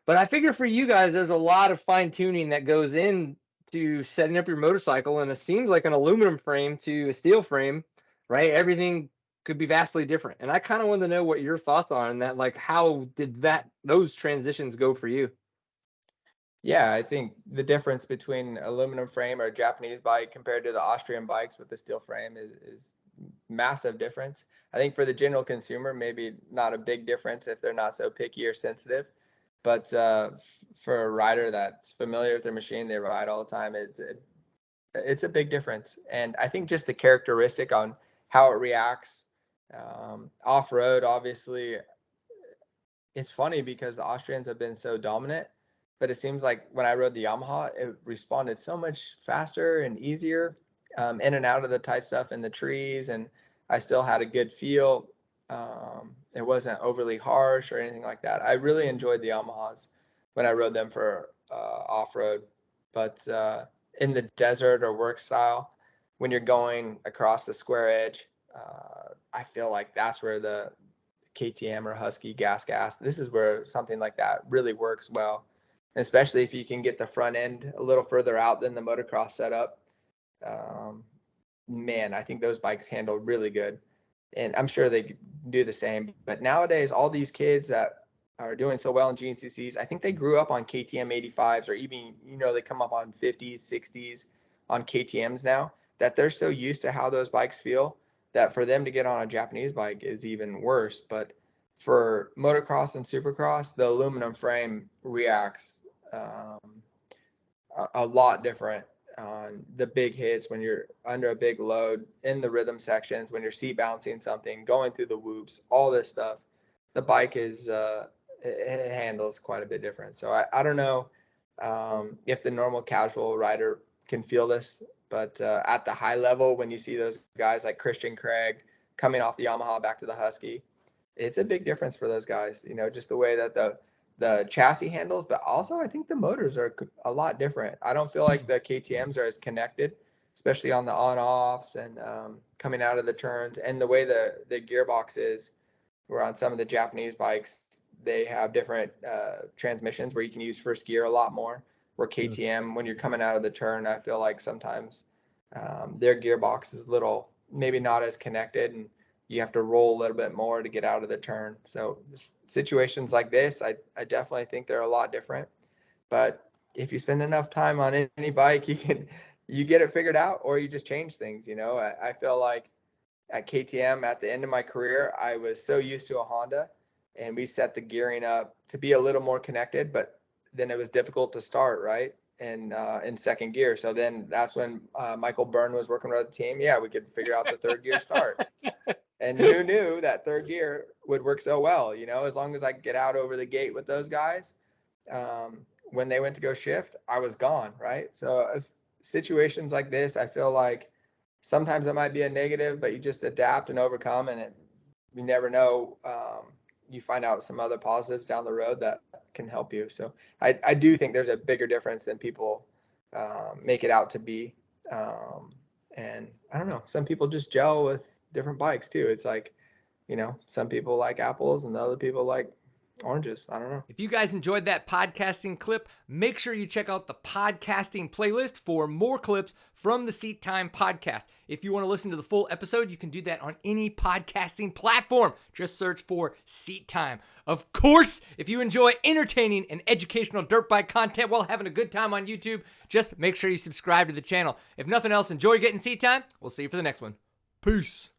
But I figure for you guys, there's a lot of fine tuning that goes into setting up your motorcycle, and it seems like an aluminum frame to a steel frame, right? Everything could be vastly different. And I kind of want to know what your thoughts are on that. Like, how did those transitions go for you? Yeah, I think the difference between aluminum frame or a Japanese bike compared to the Austrian bikes with the steel frame is massive difference. I think for the general consumer, maybe not a big difference if they're not so picky or sensitive. But for a rider that's familiar with their machine, they ride all the time, it's a big difference. And I think just the characteristic on how it reacts off road, obviously, it's funny because the Austrians have been so dominant, but it seems like when I rode the Yamaha, it responded so much faster and easier in and out of the tight stuff in the trees, and I still had a good feel. It wasn't overly harsh or anything like that. I really enjoyed the Yamahas when I rode them for off road, but in the desert or work style, when you're going across the square edge, I feel like that's where the KTM or Husky gas. This is where something like that really works well, especially if you can get the front end a little further out than the motocross setup. Um, Man, I think those bikes handle really good, and I'm sure they do the same. But nowadays, all these kids that are doing so well in GNCCs, I think they grew up on KTM 85s, or even they come up on 50s, 60s on KTMs now. That they're so used to how those bikes feel that for them to get on a Japanese bike is even worse. But for motocross and supercross, the aluminum frame reacts a lot different on the big hits when you're under a big load in the rhythm sections, when you're seat balancing something, going through the whoops, all this stuff. The bike it handles quite a bit different. So I don't know if the normal casual rider can feel this, but at the high level, when you see those guys like Christian Craig coming off the Yamaha back to the Husky, it's a big difference for those guys. Just the way that the chassis handles, but also I think the motors are a lot different. I don't feel like the KTMs are as connected, especially on the on-offs and coming out of the turns, and the way the gearbox is. Where on some of the Japanese bikes, they have different transmissions where you can use first gear a lot more. Where KTM, when you're coming out of the turn, I feel like sometimes their gearbox is little, maybe not as connected, and you have to roll a little bit more to get out of the turn. So situations like this, I definitely think they're a lot different. But if you spend enough time on any bike, you get it figured out, or you just change things. I feel like at KTM at the end of my career, I was so used to a Honda, and we set the gearing up to be a little more connected, but then it was difficult to start, right? And in second gear. So then that's when Michael Byrne was working with the team. Yeah, we could figure out the third gear start. And who knew that third gear would work so well? As long as I could get out over the gate with those guys, when they went to go shift, I was gone, right? So if situations like this, I feel like sometimes it might be a negative, but you just adapt and overcome, and you never know. You find out some other positives down the road that can help you. So I do think there's a bigger difference than people make it out to be. And I don't know, some people just gel with different bikes too. It's like, some people like apples and the other people like oranges. I don't know. If you guys enjoyed that podcasting clip, make sure you check out the podcasting playlist for more clips from the Seat Time podcast. If you want to listen to the full episode, you can do that on any podcasting platform. Just search for Seat Time. Of course, if you enjoy entertaining and educational dirt bike content while having a good time on YouTube, just make sure you subscribe to the channel. If nothing else, enjoy getting Seat Time. We'll see you for the next one. Peace.